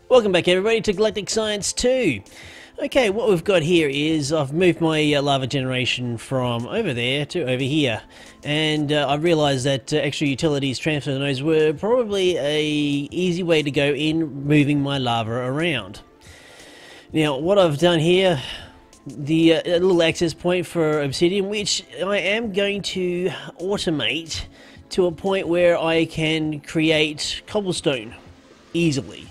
Welcome back everybody to Galactic Science 2. Okay, what we've got here is I've moved my lava generation from over there to over here, and I realised that extra utilities transfer nodes were probably a easy way to go in moving my lava around. Now what I've done here, the little access point for obsidian, which I am going to automate to a point where I can create cobblestone easily.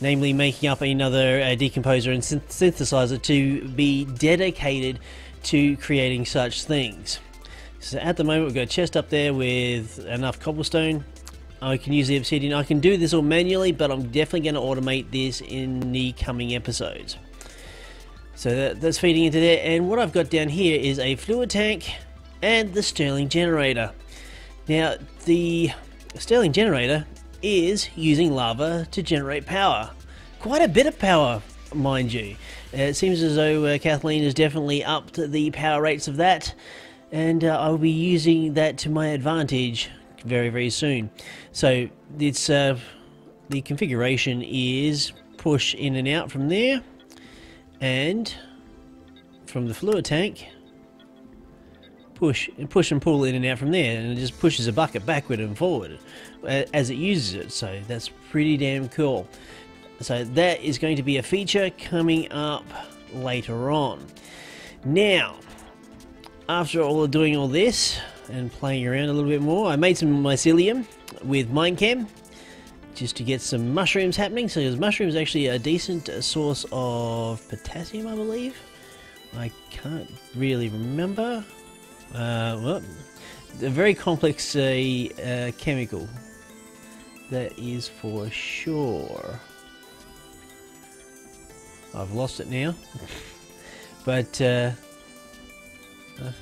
Namely, making up another decomposer and synthesizer to be dedicated to creating such things. So at the moment we've got a chest up there with enough cobblestone. I can use the obsidian. I can do this all manually, but I'm definitely going to automate this in the coming episodes. So that's feeding into there, and what I've got down here is a fluid tank and the Stirling generator. Now the Stirling generator is using lava to generate power. Quite a bit of power, mind you. It seems as though Caithleen has definitely upped the power rates of that, and I'll be using that to my advantage very, very soon. So it's the configuration is push in and out from there, and from the fluid tank, push and pull in and out from there, and it just pushes a bucket backward and forward as it uses it. So that's pretty damn cool. So that is going to be a feature coming up later on. Now, after doing all this and playing around a little bit more, I made some mycelium with Minecam just to get some mushrooms happening. So there's mushrooms actually a decent source of potassium, I believe. I can't really remember. Well, a very complex chemical, that is for sure. I've lost it now. But I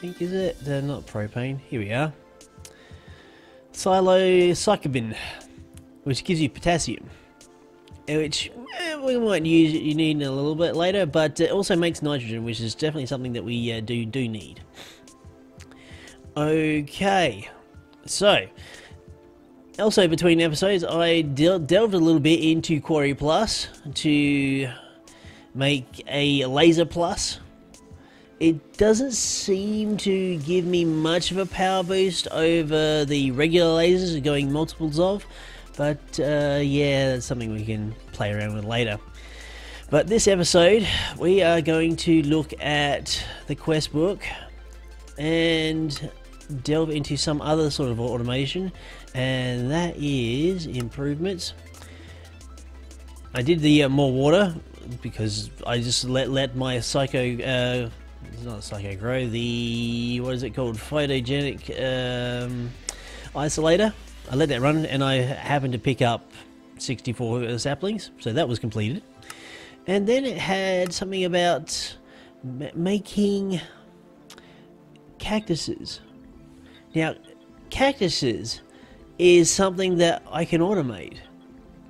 think, is it not propane? Here we are. Psilocybin, which gives you potassium, which we might use. You need a little bit later, but it also makes nitrogen, which is definitely something that we do need. Okay, so also between episodes I delved a little bit into Quarry Plus to make a Laser Plus. It doesn't seem to give me much of a power boost over the regular lasers going multiples of, but yeah, that's something we can play around with later. But this episode we are going to look at the quest book and delve into some other sort of automation, and that is improvements. I did the more water because I just let my psycho it's not psycho grow, the what is it called, photogenic isolator. I let that run and I happened to pick up 64 saplings, so that was completed. And then it had something about making cactuses. Now, cactuses is something that I can automate.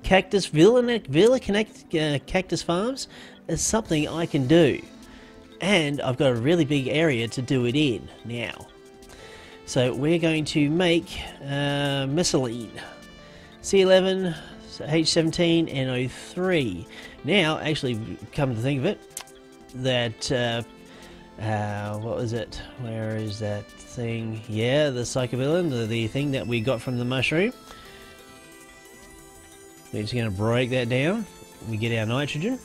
Villa Connect Cactus Farms is something I can do. And I've got a really big area to do it in now. So we're going to make Mescaline. C11, H17, NO3. Now, actually, come to think of it, that what was it? Where is that thing? Yeah, the psychobilin, the thing that we got from the mushroom. We're just going to break that down. We get our nitrogen.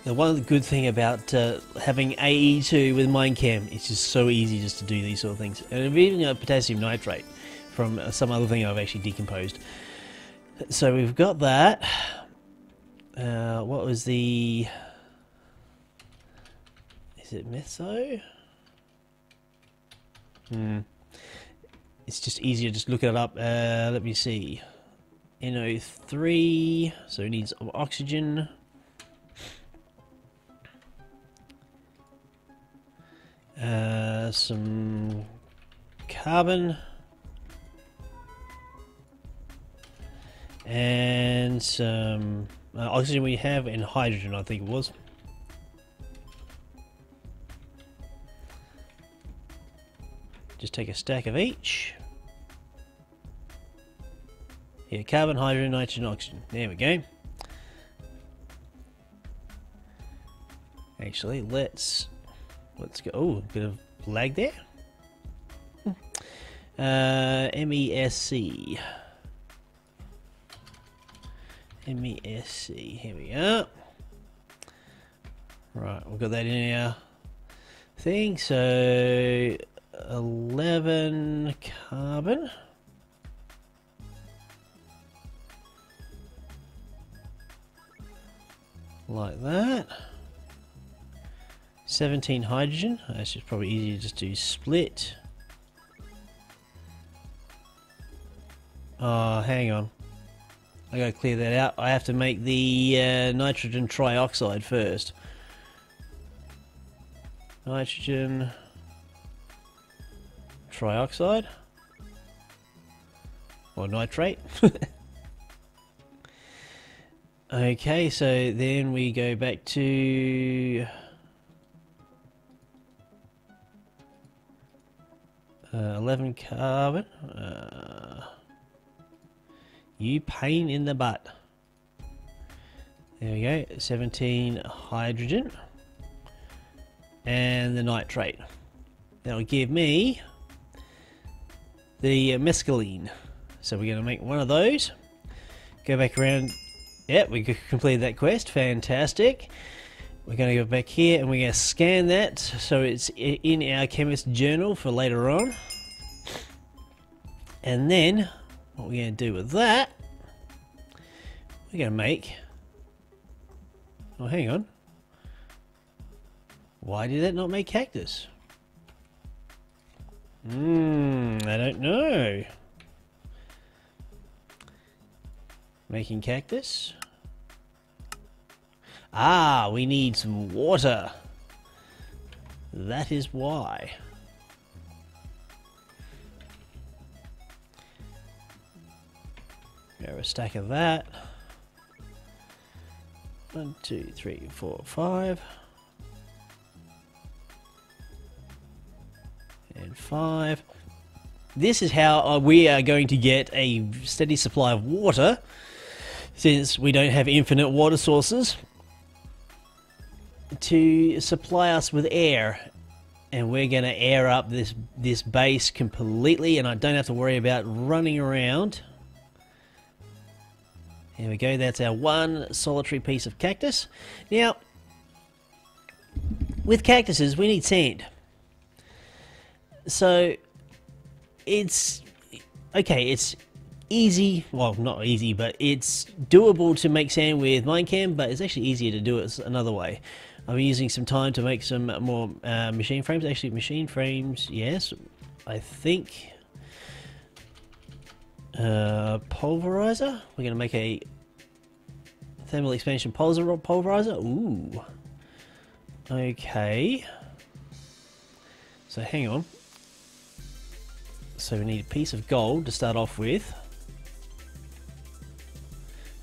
Now, one good thing about having AE2 with Minecam, it's just so easy just to do these sort of things. And I've even got potassium nitrate from some other thing I've actually decomposed. So we've got that. What was the... Is it Metho? It's just easier, just look it up. Let me see. NO3, so it needs oxygen. Some carbon. And some oxygen we have, and hydrogen I think it was. Just take a stack of each. Yeah, carbon, hydrogen, nitrogen, oxygen. There we go. Actually, let's go. Oh, a bit of lag there. MESC. MESC. Here we are. Right, we've got that in our thing. So 11 carbon. Like that. 17 hydrogen. That's just probably easier just to split. Oh, hang on. I gotta clear that out. I have to make the nitrogen trioxide first. Nitrogen trioxide. Or nitrate. Okay, so then we go back to 11 carbon. You pain in the butt. There we go. 17 hydrogen. And the nitrate. That'll give me the mescaline. So we're going to make one of those. Go back around. Yep, we completed that quest. Fantastic. We're going to go back here and we're going to scan that so it's in our chemist journal for later on. And then what we're going to do with that, we're going to make... Oh, hang on. Why did that not make cactus? I don't know. Making cactus. Ah, we need some water. That is why. Grab a stack of that. 1, 2, 3, 4, 5. And 5. This is how we are going to get a steady supply of water, since we don't have infinite water sources to supply us with air. And we're going to air up this base completely, and I don't have to worry about running around. There we go, that's our one solitary piece of cactus. Now, with cactuses, we need sand. So, it's... okay, it's easy, well, not easy, but it's doable to make sand with Minecam, but it's actually easier to do it another way. I'm using some time to make some more machine frames. Actually, machine frames, yes, I think... pulverizer? We're going to make a thermal expansion pulverizer. Ooh. Okay. So hang on. So we need a piece of gold to start off with.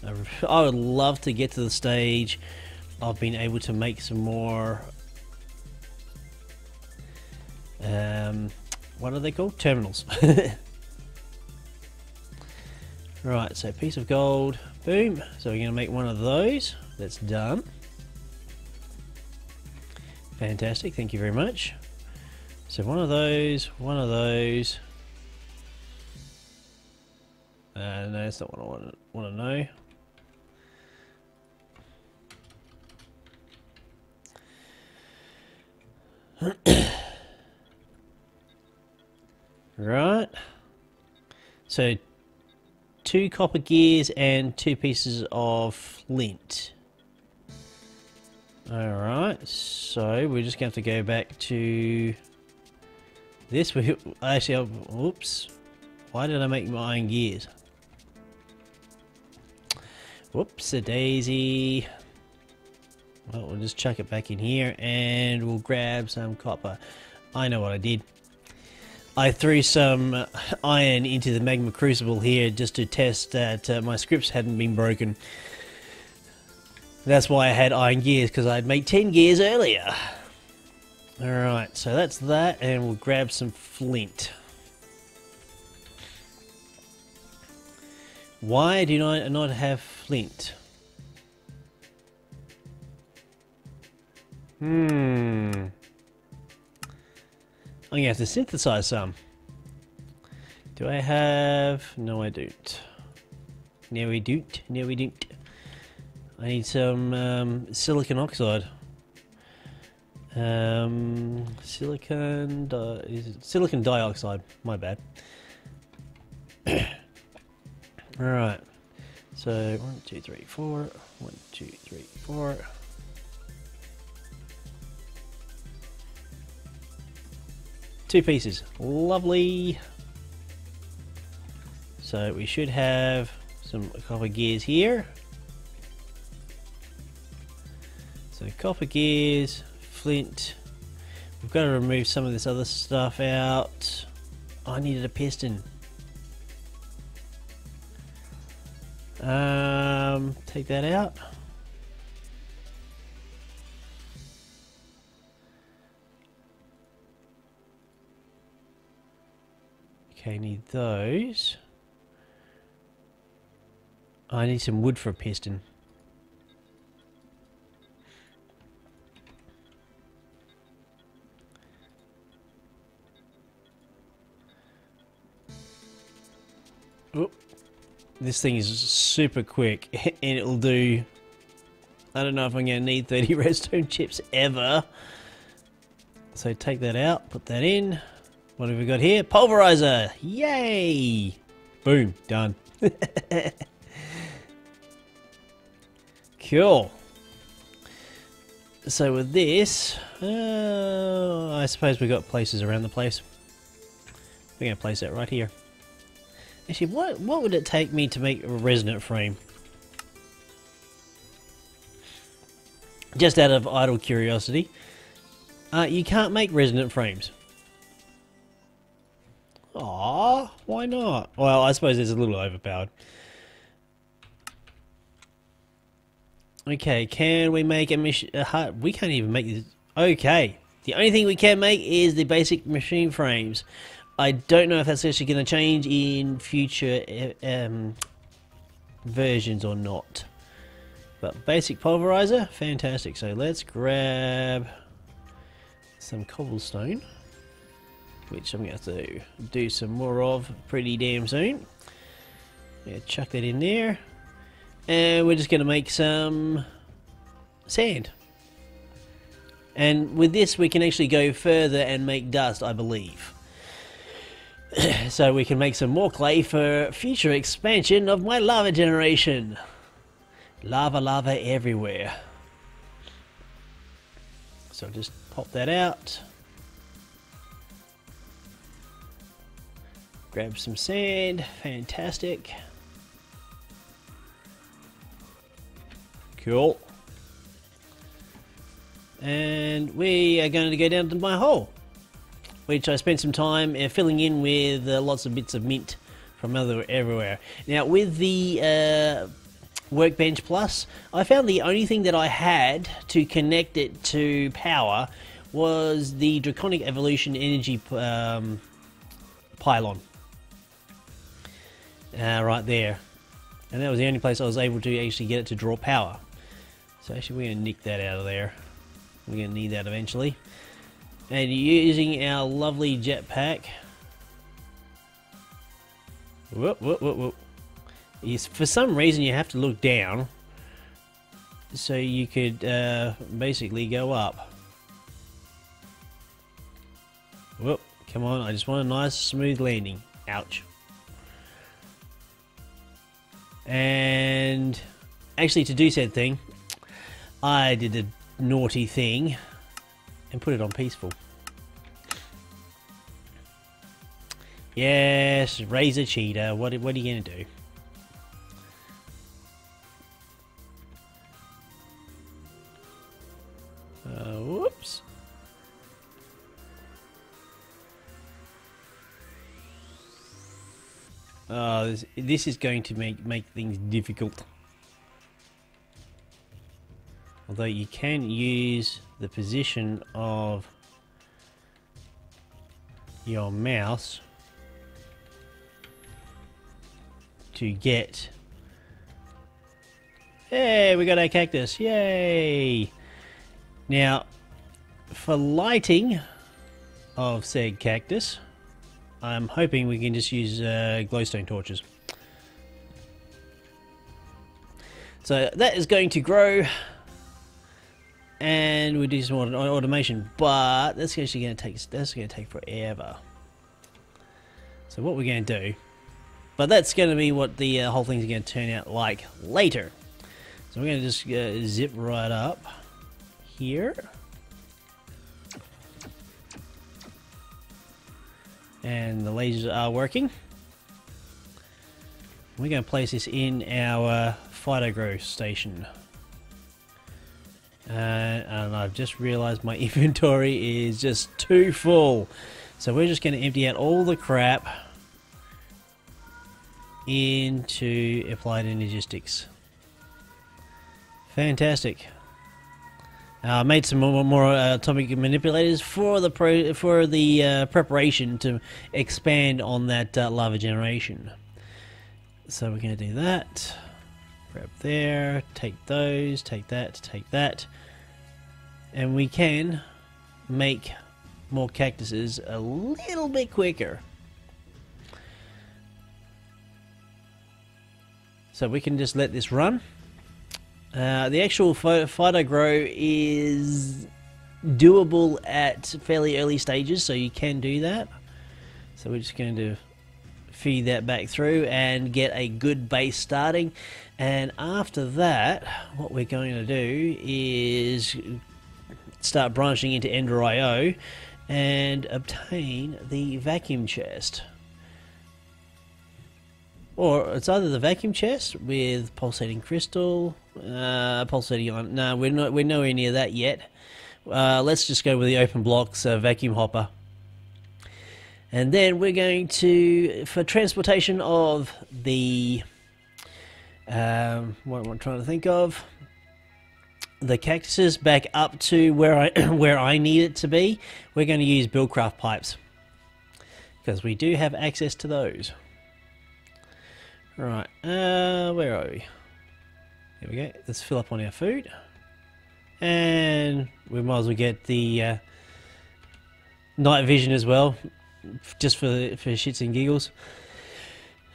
I would love to get to the stage of being able to make some more... what are they called? Terminals. Right, so piece of gold, boom. So we're going to make one of those. That's done. Fantastic, thank you very much. So one of those, one of those. No, that's not what I want to know. Right. So 2 copper gears and 2 pieces of flint. Alright, so we're just going to have to go back to this. Actually, whoops. Why did I make my iron gears? Whoops-a-daisy. Well, we'll just chuck it back in here and we'll grab some copper. I know what I did. I threw some iron into the magma crucible here just to test that my scripts hadn't been broken. That's why I had iron gears, because I'd made 10 gears earlier. Alright, so that's that, and we'll grab some flint. Why do I not have flint? I'm gonna have to synthesize some. Do I have... No, I don't. No, we don't. No, we don't. I need some silicon oxide. Silicon dioxide. My bad. Alright. So, 1, 2, 3, 4. 1, 2, 3, 4. Two pieces. Lovely. So we should have some copper gears here. So copper gears, flint. We've got to remove some of this other stuff out. I needed a piston. Take that out. Okay, need those. I need some wood for a piston. Oh, this thing is super quick and it'll do... I don't know if I'm going to need 30 redstone chips ever. So take that out, put that in. What have we got here? Pulverizer! Yay! Boom, done. Cool. So with this, I suppose we got places around the place. We're going to place that right here. Actually, what would it take me to make a resonant frame? Just out of idle curiosity. You can't make resonant frames. Aww, why not? Well, I suppose it's a little overpowered. Okay, can we make a machine? We can't even make this. Okay, the only thing we can make is the basic machine frames. I don't know if that's actually going to change in future versions or not. But basic pulverizer, fantastic. So let's grab some cobblestone, which I'm going to have to do some more of pretty damn soon. Yeah, chuck that in there. And we're just going to make some sand. And with this we can actually go further and make dust, I believe. So we can make some more clay for future expansion of my lava generation. Lava, lava everywhere. So just pop that out. Grab some sand. Fantastic. Cool. And we are going to go down to my hole, which I spent some time filling in with lots of bits of mint from everywhere. Now with the Workbench Plus, I found the only thing that I had to connect it to power was the Draconic Evolution energy pylon. Right there. And that was the only place I was able to actually get it to draw power. So actually we're going to nick that out of there. We're going to need that eventually. And using our lovely jetpack. Whoop, whoop, whoop, whoop. Yes, for some reason you have to look down. So you could basically go up. Whoop, come on, I just want a nice smooth landing. Ouch. And actually to do said thing, I did a naughty thing and put it on peaceful. Yes, Razor Cheater, what are you going to do? Whoops. This is going to make things difficult. Although you can use the position of your mouse to get... Hey, we got our cactus. Yay! Now, for lighting of said cactus, I'm hoping we can just use glowstone torches. So that is going to grow, and we'll do some automation, but that's actually going to take forever. So what we're going to do, but that's going to be what the whole thing's going to turn out like later. So we're going to just zip right up here. And the lasers are working. We're going to place this in our phytogrow station. And I've just realized my inventory is just too full. So we're just going to empty out all the crap into applied energistics. Fantastic. I made some more atomic manipulators for the preparation to expand on that lava generation. So we're going to do that. Grab there, take those, take that, and we can make more cactuses a little bit quicker. So we can just let this run. The actual phytogrow is doable at fairly early stages, so you can do that. So we're just going to feed that back through and get a good base starting. And after that, what we're going to do is start branching into Ender.io and obtain the vacuum chest. Or it's either the vacuum chest with pulsating crystal, pulsating ion. No, we're nowhere near that yet. Let's just go with the open blocks vacuum hopper. And then we're going to, for transportation of the, what am I trying to think of? The cactuses back up to where I need it to be. We're going to use Buildcraft pipes because we do have access to those. Right, where are we? Here we go. Let's fill up on our food, and we might as well get the night vision as well, just for shits and giggles.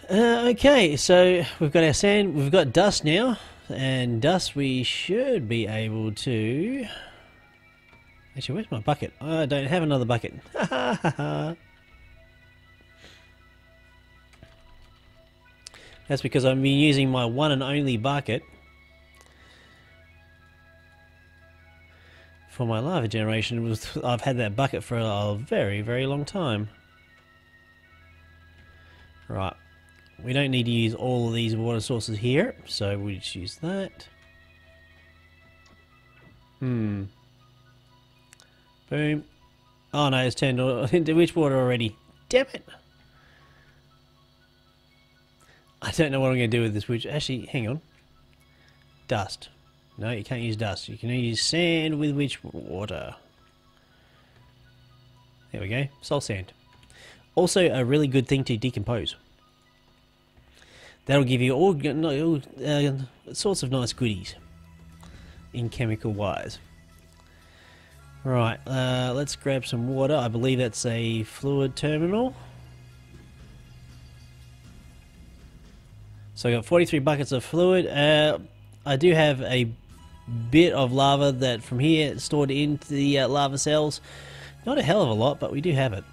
Okay, so we've got our sand, we've got dust now, and dust we should be able to. Actually, where's my bucket? I don't have another bucket. Ha ha ha. That's because I've been using my one and only bucket for my lava generation. I've had that bucket for a very, very long time. Right. We don't need to use all of these water sources here, so we'll just use that. Boom. Oh no, it's turned into witch water already. Damn it! I don't know what I'm going to do with this witch. Actually, hang on. Dust. No, you can't use dust. You can only use sand with witch water. There we go. Soul sand. Also, a really good thing to decompose. That'll give you all sorts of nice goodies in chemical wise. Right, let's grab some water. I believe that's a fluid terminal. So I got 43 buckets of fluid. I do have a bit of lava that from here stored into the lava cells. Not a hell of a lot, but we do have it.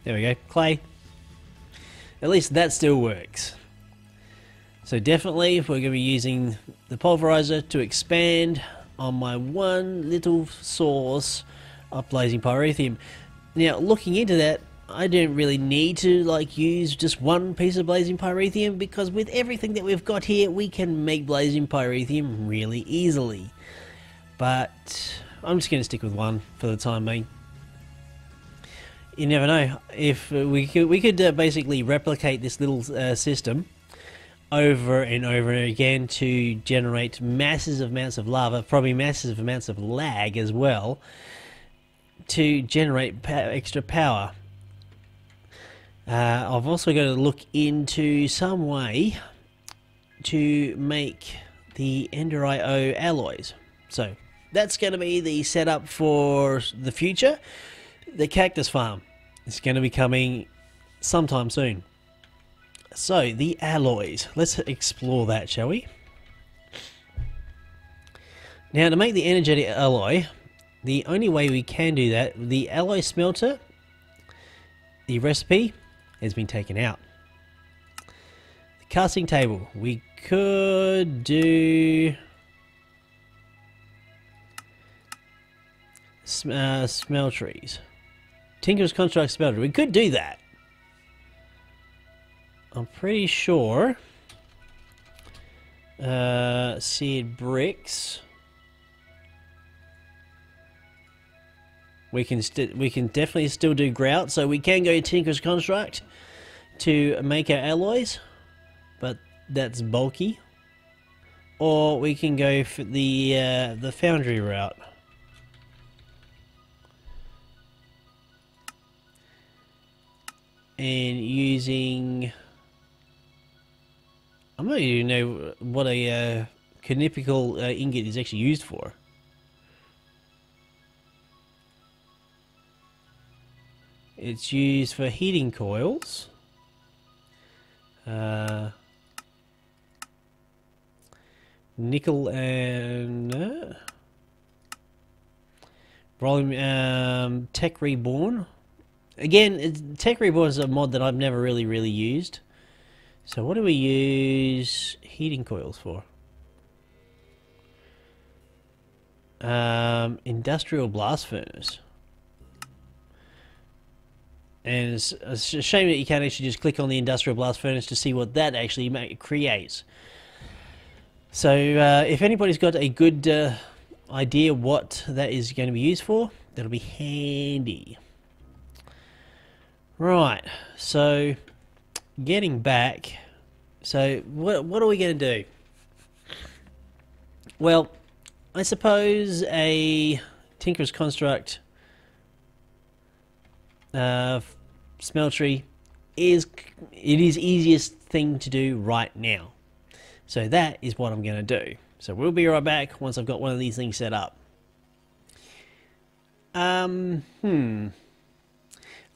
There we go, clay. At least that still works. So definitely we're going to be using the pulverizer to expand on my one little source of blazing pyrotheum. Now looking into that, I don't really need to use just one piece of blazing pyrotheum, because with everything that we've got here we can make blazing pyrotheum really easily. But I'm just going to stick with one for the time being. You never know, if we could basically replicate this little system over and over again to generate massive amounts of lava, probably massive amounts of lag as well, to generate extra power. I've also got to look into some way to make the Ender IO alloys. So that's going to be the setup for the future. The cactus farm is going to be coming sometime soon. So the alloys, let's explore that, shall we? Now, to make the energetic alloy, the only way we can do that, the alloy smelter, the recipe has been taken out. The casting table, we could do smelteries. Tinker's Construct Smelter, we could do that. I'm pretty sure seared bricks. We can definitely still do grout, so we can go Tinker's Construct to make our alloys, but that's bulky. Or we can go for the foundry route. And using, I don't even know what a conical ingot is actually used for. It's used for heating coils. Nickel and volume Tech Reborn. Again, Tech Reborn is a mod that I've never really used. So what do we use heating coils for? Industrial blast furnace. And it's a shame that you can't actually just click on the industrial blast furnace to see what that actually creates. So if anybody's got a good idea what that is going to be used for, that'll be handy. Right, so getting back, so what are we going to do? Well, I suppose a Tinker's Construct smeltery is easiest thing to do right now. So that is what I'm going to do. So we'll be right back once I've got one of these things set up.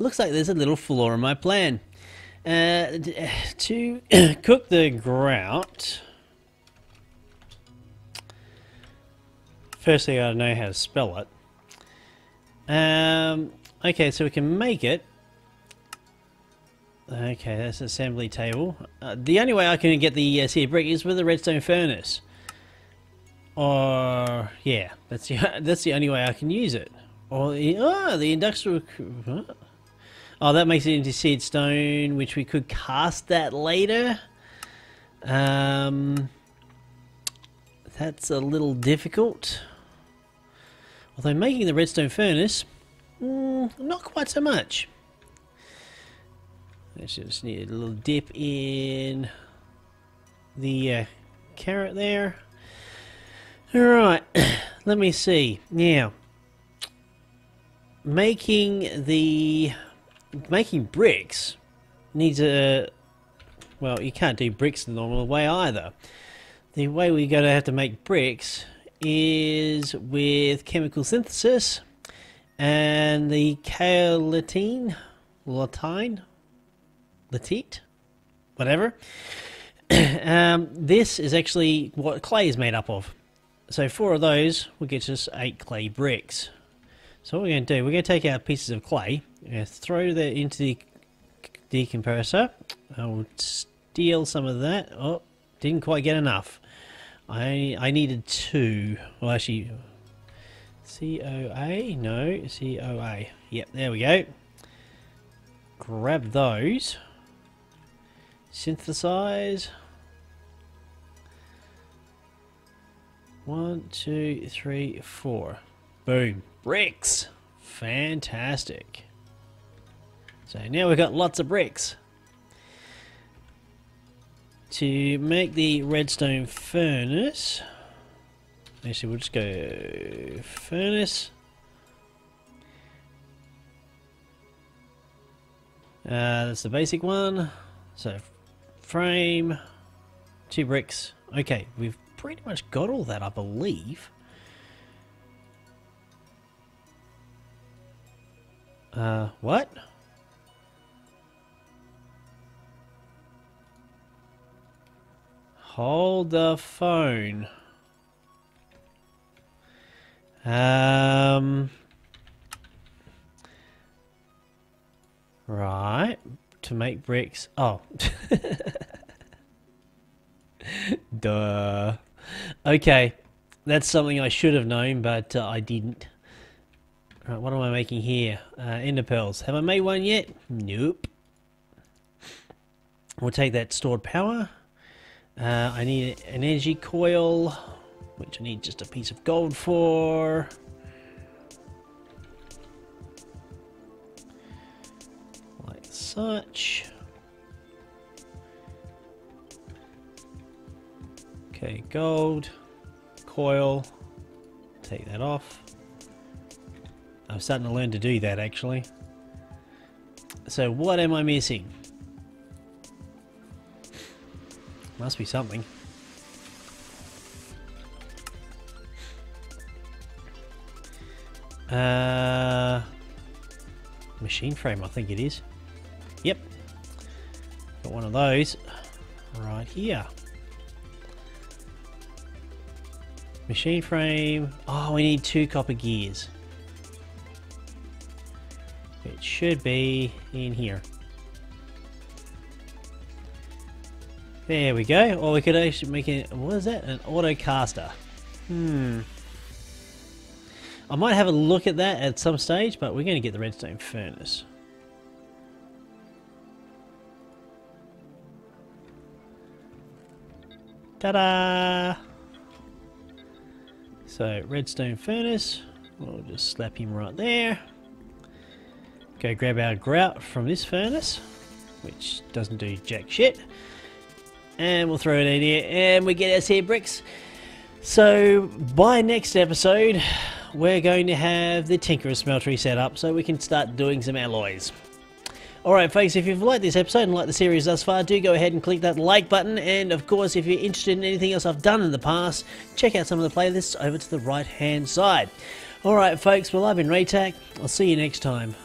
Looks like there's a little flaw in my plan. To cook the grout, firstly I gotta know how to spell it. Okay, so we can make it. Okay, that's an assembly table. The only way I can get the seared brick is with a redstone furnace. Or yeah, that's the only way I can use it. Or the industrial. Oh, that makes it into seared stone, which we could cast that later. That's a little difficult. Although making the redstone furnace, not quite so much. I just need a little dip in the carrot there. Alright, let me see. Now, making bricks needs a... Well, you can't do bricks the normal way either. The way we're going to have to make bricks is with chemical synthesis and the Caithleen, Latite, whatever. This is actually what clay is made up of. So 4 of those will get us 8 clay bricks. So what we're going to do, we're going to take out pieces of clay, throw that into the decompressor. I'll steal some of that. Oh, didn't quite get enough. I needed 2. Well, actually, COA? No, COA. Yep, there we go. Grab those. Synthesize. 1, 2, 3, 4. Boom. Bricks. Fantastic. So now we've got lots of bricks. To make the redstone furnace, actually we'll just go furnace. That's the basic one. So, frame, 2 bricks. Okay, we've pretty much got all that, I believe. What? Hold the phone. Right. To make bricks. Oh. Duh. Okay. That's something I should have known, but I didn't. Right, what am I making here? Ender pearls. Have I made one yet? Nope. We'll take that stored power. I need an energy coil, which I need just a piece of gold for. Like such. Okay, gold, coil, take that off. I'm starting to learn to do that actually. So what am I missing? Must be something. Machine frame, I think it is. Yep. Got one of those right here. Machine frame. Oh, we need 2 copper gears. It should be in here. There we go. Or we could actually make it. What is that? An auto caster. I might have a look at that at some stage, but we're going to get the redstone furnace. Ta-da! So, redstone furnace. We'll just slap him right there. Go grab our grout from this furnace, which doesn't do jack shit. And we'll throw it in here, and we get our seed bricks. So, by next episode, we're going to have the Tinkerer's Smeltery set up so we can start doing some alloys. Alright folks, if you've liked this episode and liked the series thus far, do go ahead and click that like button, and of course if you're interested in anything else I've done in the past, check out some of the playlists over to the right hand side. Alright folks, well I've been Raetac, I'll see you next time.